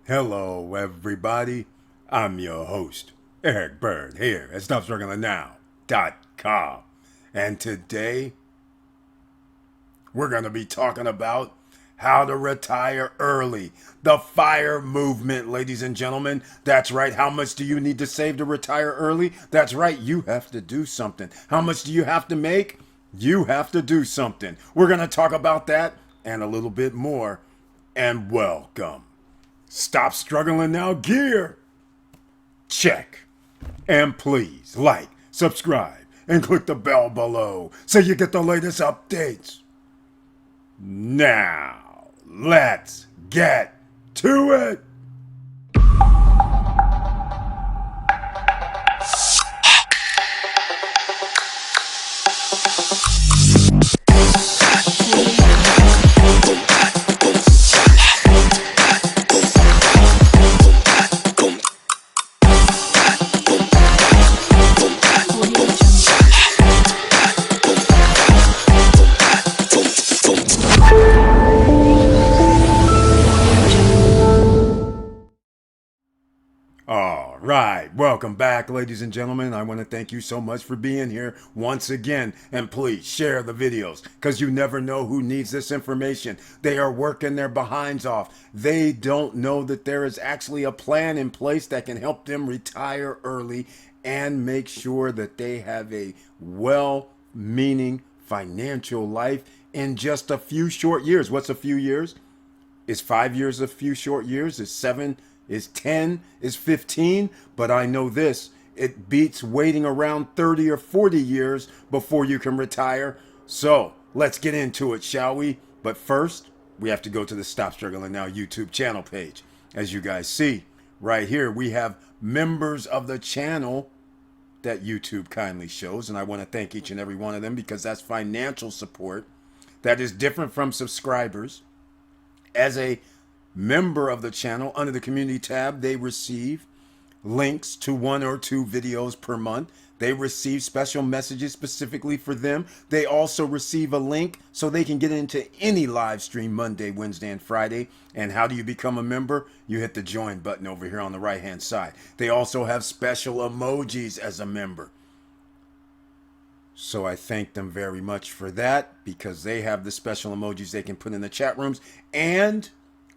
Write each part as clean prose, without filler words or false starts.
Hello, everybody. I'm your host, Eric Bird, here at StopStrugglingNow.com. And today, we're going to be talking about how to retire early. The FIRE movement, ladies and gentlemen. That's right. How much do you need to save to retire early? That's right. You have to do something. How much do you have to make? You have to do something. We're going to talk about that and a little bit more. And welcome. Stop struggling now, gear. Check. And please like, subscribe, and click the bell below so you get the latest updates. Now, let's get to it. All right, welcome back, ladies and gentlemen. I want to thank you so much for being here once again. And please share the videos because you never know who needs this information. They are working their behinds off. They don't know that there is actually a plan in place that can help them retire early and make sure that they have a well-meaning financial life in just a few short years. What's a few years? Is 5 years a few short years? Is 7? Is 10? Is 15? But I know this, it beats waiting around 30 or 40 years before you can retire. So let's get into it, shall we? But first, we have to go to the Stop Struggling Now YouTube channel page. As you guys see right here, we have members of the channel that YouTube kindly shows. And I want to thank each and every one of them because that's financial support that is different from subscribers. As a member of the channel, under the community tab, they receive links to 1 or 2 videos per month. They receive special messages specifically for them. They also receive a link so they can get into any live stream Monday, Wednesday, and Friday. And how do you become a member? You hit the join button over here on the right hand side. They also have special emojis as a member. So I thank them very much for that because they have the special emojis they can put in the chat rooms. And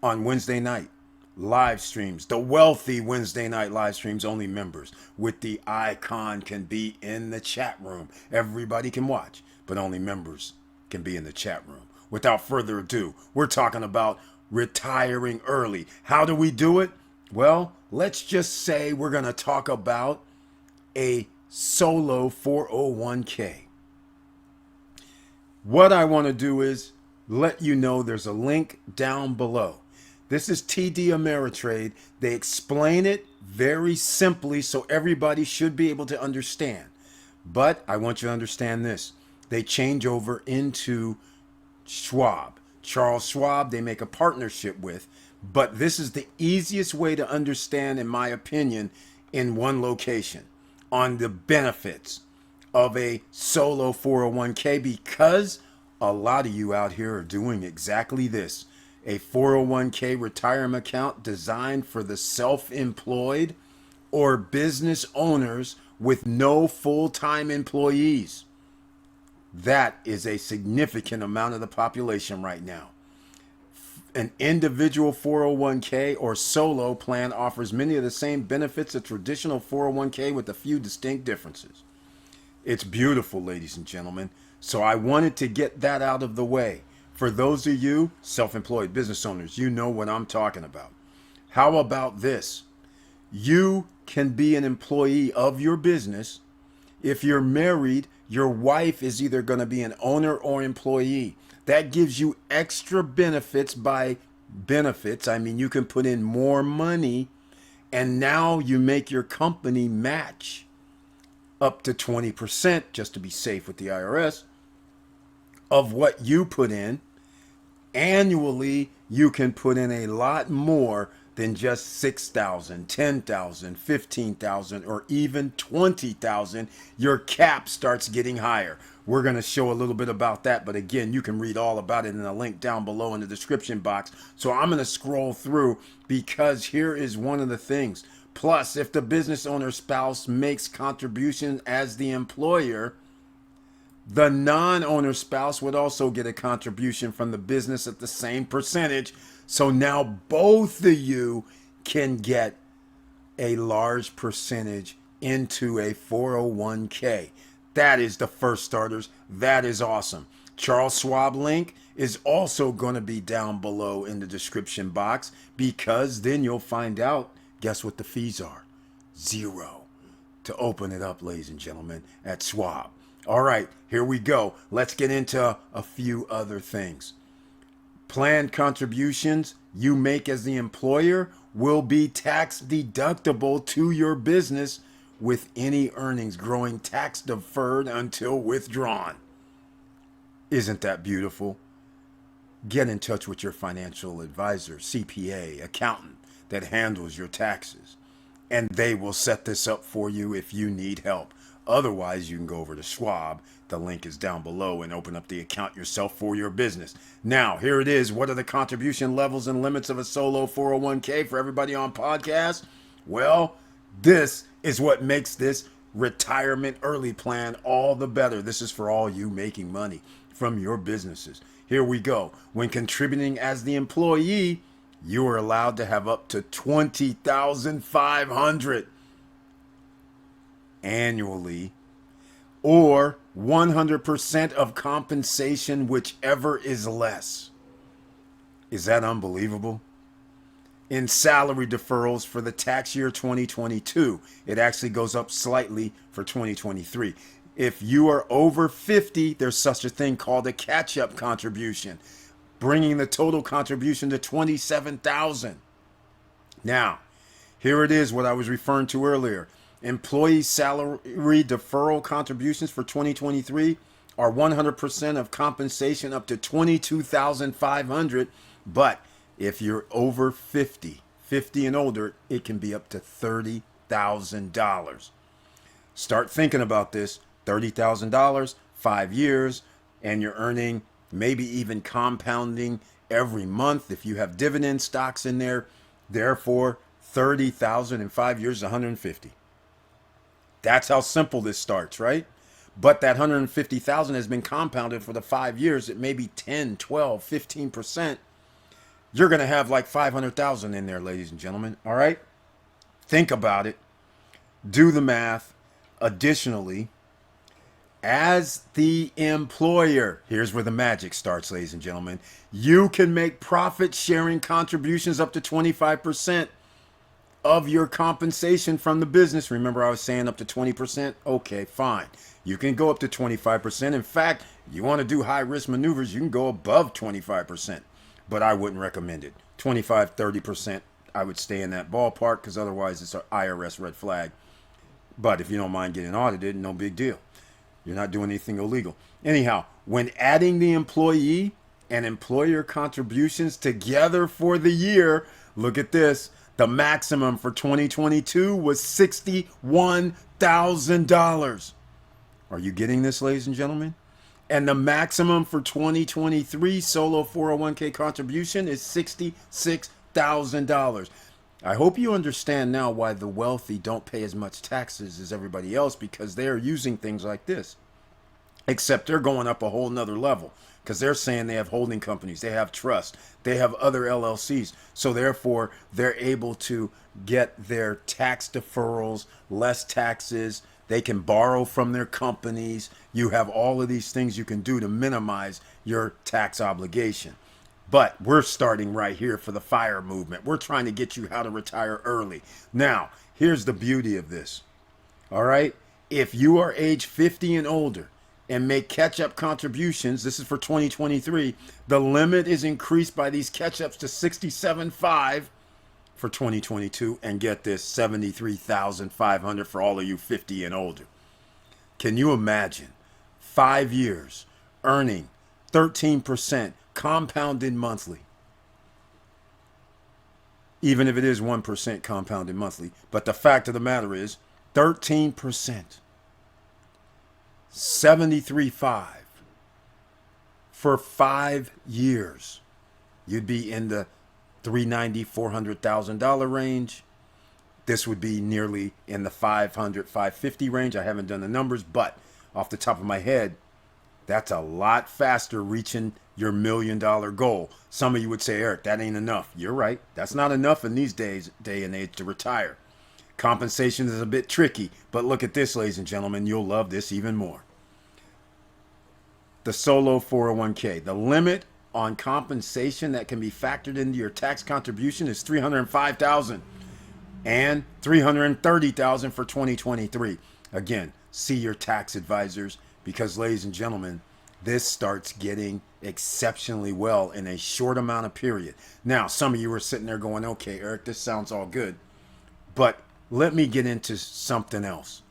on Wednesday night, live streams, the wealthy Wednesday night live streams, only members with the icon can be in the chat room. Everybody can watch, but only members can be in the chat room. Without further ado, we're talking about retiring early. How do we do it? Well, let's just say we're going to talk about a solo 401k. What I want to do is let you know there's a link down below. This is TD Ameritrade. They explain it very simply so everybody should be able to understand. But I want you to understand this. They change over into Schwab. Charles Schwab, they make a partnership with. But this is the easiest way to understand, in my opinion, in one location on the benefits of a solo 401k because a lot of you out here are doing exactly this. A 401k retirement account designed for the self-employed or business owners with no full-time employees. That is a significant amount of the population right now. An individual 401k or solo plan offers many of the same benefits of traditional 401k with a few distinct differences. It's beautiful, ladies and gentlemen. So I wanted to get that out of the way. For those of you self-employed business owners, you know what I'm talking about. How about this? You can be an employee of your business. If you're married, your wife is either going to be an owner or employee. That gives you extra benefits. By benefits, I mean you can put in more money and now you make your company match up to 20%, just to be safe with the IRS, of what you put in. Annually, you can put in a lot more than just 6,000, 10,000, 15,000, or even 20,000. Your cap starts getting higher. We're going to show a little bit about that. But again, you can read all about it in the link down below in the description box. So I'm going to scroll through because here is one of the things. Plus, if the business owner spouse makes contribution as the employer, the non-owner spouse would also get a contribution from the business at the same percentage. So now both of you can get a large percentage into a 401k. That is the first starters. That is awesome. Charles Schwab link is also going to be down below in the description box because then you'll find out, guess what the fees are? 0 to open it up, ladies and gentlemen, at Schwab. All right, here we go. Let's get into a few other things. Planned contributions you make as the employer will be tax deductible to your business with any earnings growing tax deferred until withdrawn. Isn't that beautiful? Get in touch with your financial advisor, CPA, accountant that handles your taxes, and they will set this up for you if you need help. Otherwise, you can go over to Schwab. The link is down below and open up the account yourself for your business. Now, here it is. What are the contribution levels and limits of a solo 401k for everybody on podcast? Well, this is what makes this retirement early plan all the better. This is for all you making money from your businesses. Here we go. When contributing as the employee, you are allowed to have up to $20,500 annually, or 100% of compensation, whichever is less. Is that unbelievable? In salary deferrals for the tax year 2022, it actually goes up slightly for 2023. If you are over 50, there's such a thing called a catch-up contribution, bringing the total contribution to $27,000. Now, here it is, what I was referring to earlier. Employee salary deferral contributions for 2023 are 100% of compensation up to $22,500. But if you're over 50 and older, it can be up to $30,000. Start thinking about this. $30,000, 5 years, and you're earning, maybe even compounding every month if you have dividend stocks in there. Therefore, $30,000 in 5 years is $150,000. That's how simple this starts, right? But that $150,000 has been compounded for the 5 years. It may be 10, 12, 15%. You're going to have like $500,000 in there, ladies and gentlemen. All right? Think about it. Do the math. Additionally, as the employer, here's where the magic starts, ladies and gentlemen. You can make profit sharing contributions up to 25% of your compensation from the business. Remember I was saying up to 20%? Okay, fine. You can go up to 25%. In fact, you want to do high risk maneuvers, you can go above 25%. But I wouldn't recommend it. 25, 30%, I would stay in that ballpark because otherwise it's an IRS red flag. But if you don't mind getting audited, no big deal. You're not doing anything illegal. Anyhow, when adding the employee and employer contributions together for the year, look at this. The maximum for 2022 was $61,000. Are you getting this, ladies and gentlemen? And the maximum for 2023 solo 401k contribution is $66,000. I hope you understand now why the wealthy don't pay as much taxes as everybody else, because they're using things like this. Except they're going up a whole nother level because they're saying they have holding companies, they have trust, they have other LLCs. So therefore, they're able to get their tax deferrals, less taxes. They can borrow from their companies. You have all of these things you can do to minimize your tax obligation. But we're starting right here for the FIRE movement. We're trying to get you how to retire early. Now, here's the beauty of this. All right? If you are age 50 and older and make catch-up contributions, this is for 2023, the limit is increased by these catch-ups to $67,500 for 2022. And get this, $73,500 for all of you 50 and older. Can you imagine 5 years earning 13% compounded monthly? Even if it is 1% compounded monthly. But the fact of the matter is 13%. 73.5 for 5 years. You'd be in the $390,000-$400,000 range. This would be nearly in the 500-550 range. I haven't done the numbers, but off the top of my head, that's a lot faster reaching your $1 million goal. Some of you would say, Eric, that ain't enough. You're right. That's not enough in these days, day and age, to retire. Compensation is a bit tricky, but look at this, ladies and gentlemen. You'll love this even more. The solo 401k. The limit on compensation that can be factored into your tax contribution is $305,000 and $330,000 for 2023. Again, see your tax advisors because, ladies and gentlemen, this starts getting exceptionally well in a short amount of period. Now, some of you are sitting there going, okay, Eric, this sounds all good, but let me get into something else.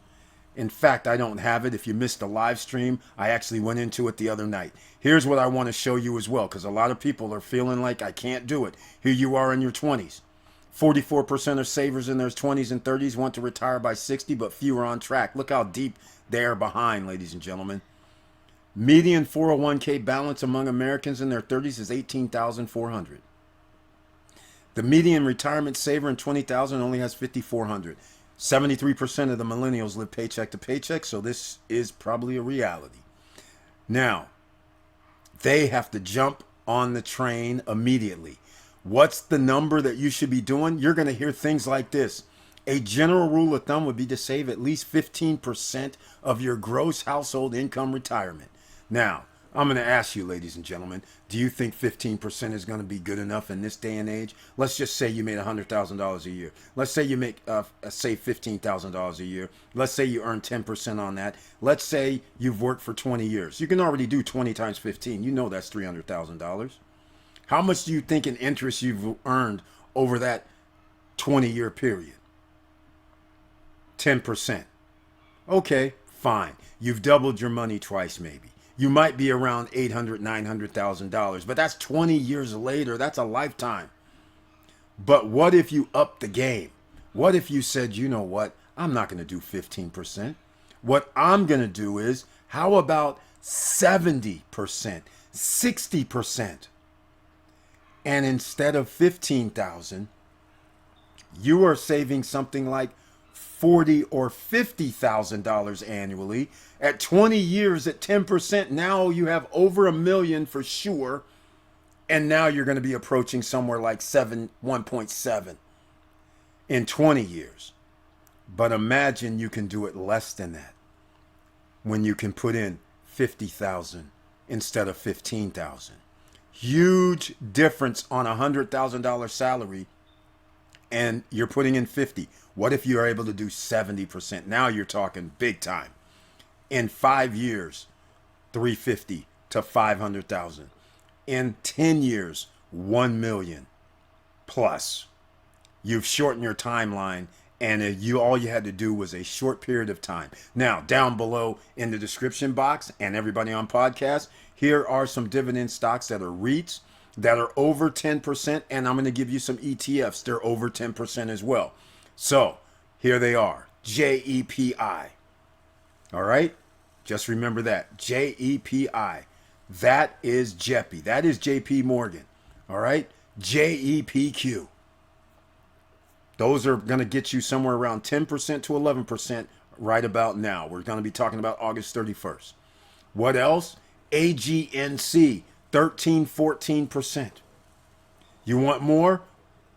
In fact, I don't have it. If you missed the live stream, I actually went into it the other night. Here's what I want to show you as well, because a lot of people are feeling like I can't do it. Here you are in your 20s. 44% of savers in their 20s and 30s want to retire by 60, but few are on track. Look how deep they are behind, ladies and gentlemen. Median 401k balance among Americans in their 30s is $18,400. The median retirement saver in 20,000 only has $5,400. 73% of the millennials live paycheck to paycheck, so this is probably a reality. Now, they have to jump on the train immediately. What's the number that you should be doing? You're going to hear things like this. A general rule of thumb would be to save at least 15% of your gross household income retirement. Now, I'm going to ask you, ladies and gentlemen, do you think 15% is going to be good enough in this day and age? Let's just say you made $100,000 a year. Let's say you make, say, $15,000 a year. Let's say you earn 10% on that. Let's say you've worked for 20 years. You can already do 20 times 15. You know that's $300,000. How much do you think in interest you've earned over that 20-year period? 10%. Okay, fine. You've doubled your money twice maybe. You might be around $800,000, $900,000, but that's 20 years later. That's a lifetime. But what if you upped the game? What if you said, you know what? I'm not going to do 15%. What I'm going to do is, how about 70%, 60%? And instead of $15,000, you are saving something like $40,000 or $50,000 annually. At 20 years at 10%, now you have over $1 million for sure. And now you're going to be approaching somewhere like 1.7 in 20 years. But imagine you can do it less than that when you can put in 50,000 instead of 15,000. Huge difference on a $100,000 salary, and you're putting in 50. What if you're able to do 70%? Now you're talking big time. In 5 years, 350 to 500,000. In 10 years, 1 million plus. You've shortened your timeline, and all you had to do was a short period of time. Now, down below in the description box, and everybody on podcast, here are some dividend stocks that are REITs that are over 10%, and I'm going to give you some ETFs. They're over 10% as well. So here they are, JEPI. All right, just remember that, JEPI. That is JEPI. That is JP Morgan. All right, JEPQ. Those are going to get you somewhere around 10% to 11% right about now. We're going to be talking about August 31st. What else? AGNC, 13, 14%. You want more?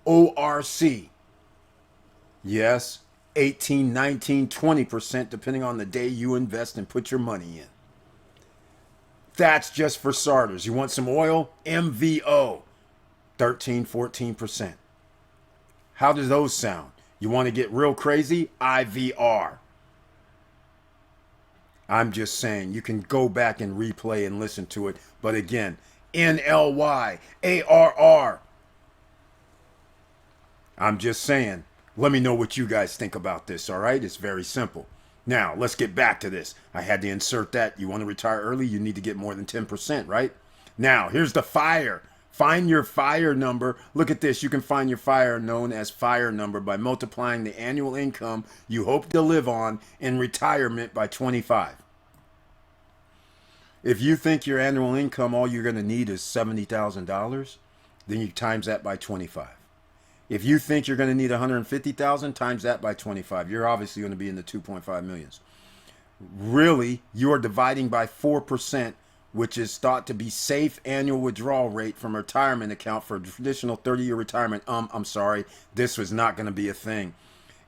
ORC. Yes, 18, 19, 20%, depending on the day you invest and put your money in. That's just for starters. You want some oil? MVO, 13, 14%. How do those sound? You want to get real crazy? IVR. I'm just saying, you can go back and replay and listen to it. But again, NLY, ARR. I'm just saying, let me know what you guys think about this, all right? It's very simple. Now, let's get back to this. I had to insert that. You want to retire early, you need to get more than 10%, right? Now, here's the FIRE. Find your FIRE number. Look at this. You can find your FIRE, known as FIRE number, by multiplying the annual income you hope to live on in retirement by 25. If you think your annual income, all you're going to need is $70,000, then you times that by 25. If you think you're going to need 150,000, times that by 25. You're obviously going to be in the 2.5 millions. Really, you are dividing by 4%, which is thought to be safe annual withdrawal rate from a retirement account for a traditional 30-year retirement. I'm sorry, this was not going to be a thing.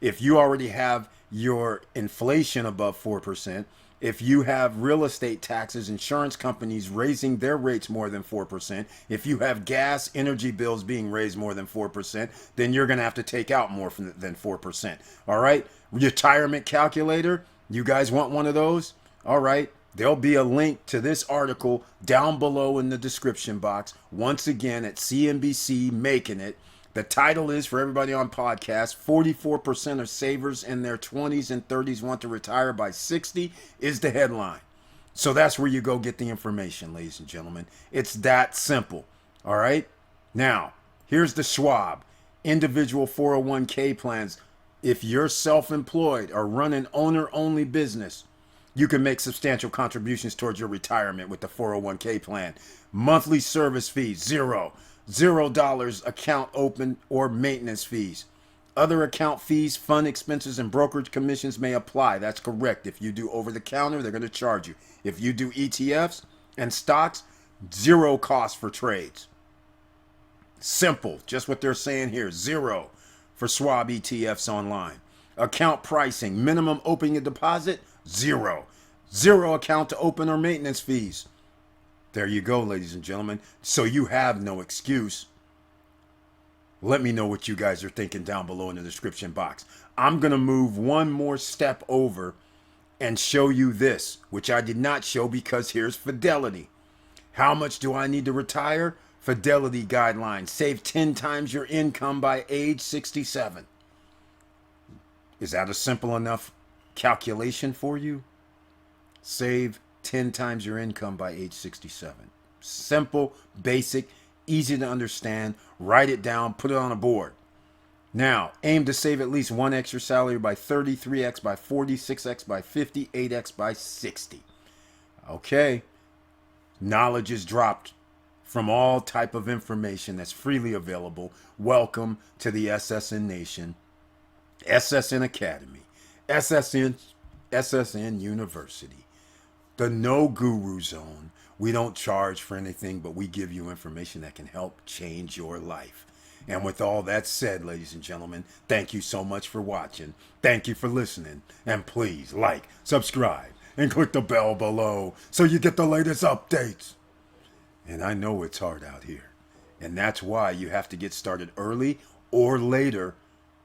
If you already have your inflation above 4%, if you have real estate taxes, insurance companies raising their rates more than 4%, if you have gas, energy bills being raised more than 4%, then you're going to have to take out more than 4%. All right? Retirement calculator, you guys want one of those? All right. There'll be a link to this article down below in the description box. Once again, at CNBC Making It. The title is, for everybody on podcast, 44% of savers in their 20s and 30s want to retire by 60 is the headline. So that's where you go get the information, ladies and gentlemen. It's that simple. All right? Now, here's the Schwab. Individual 401k plans. If you're self-employed or run an owner-only business, you can make substantial contributions towards your retirement with the 401k plan. Monthly service fees, zero. $0 account open or maintenance fees. Other account fees, fund expenses, and brokerage commissions may apply. That's correct. If you do over the counter, they're going to charge you. If you do ETFs and stocks, zero cost for trades. Simple. Just what they're saying here. Zero for Schwab ETFs online. Account pricing, minimum opening a deposit, zero. Zero account to open or maintenance fees. There you go, ladies and gentlemen. So you have no excuse. Let me know what you guys are thinking down below in the description box. I'm going to move one more step over and show you this, which I did not show because here's Fidelity. How much do I need to retire? Fidelity guidelines. Save 10 times your income by age 67. Is that a simple enough calculation for you? Save 10 times your income by age 67. Simple, basic, easy to understand. Write it down, put it on a board. Now, aim to save at least 1x your salary by 30, 3x by 40, 6x by 50, 8x by 60. Okay. Knowledge is dropped from all type of information that's freely available. Welcome to the SSN Nation, SSN Academy, SSN University. The No Guru Zone. We don't charge for anything, but we give you information that can help change your life. And with all that said, ladies and gentlemen, thank you so much for watching. Thank you for listening. And please like, subscribe, and click the bell below so you get the latest updates. And I know it's hard out here. And that's why you have to get started early or later.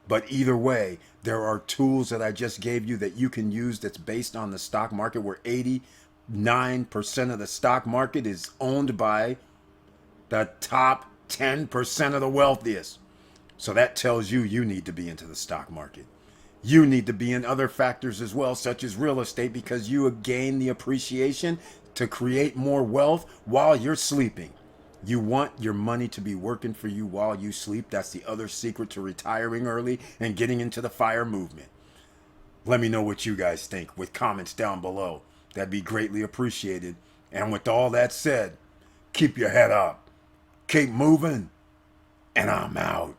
But either way, there are tools that I just gave you that you can use that's based on the stock market, where 89% of the stock market is owned by the top 10% of the wealthiest. So that tells you you need to be into the stock market. You need to be in other factors as well, such as real estate, because you gain the appreciation to create more wealth while you're sleeping. You want your money to be working for you while you sleep. That's the other secret to retiring early and getting into the FIRE movement. Let me know what you guys think with comments down below. That'd be greatly appreciated. And with all that said, keep your head up, keep moving, and I'm out.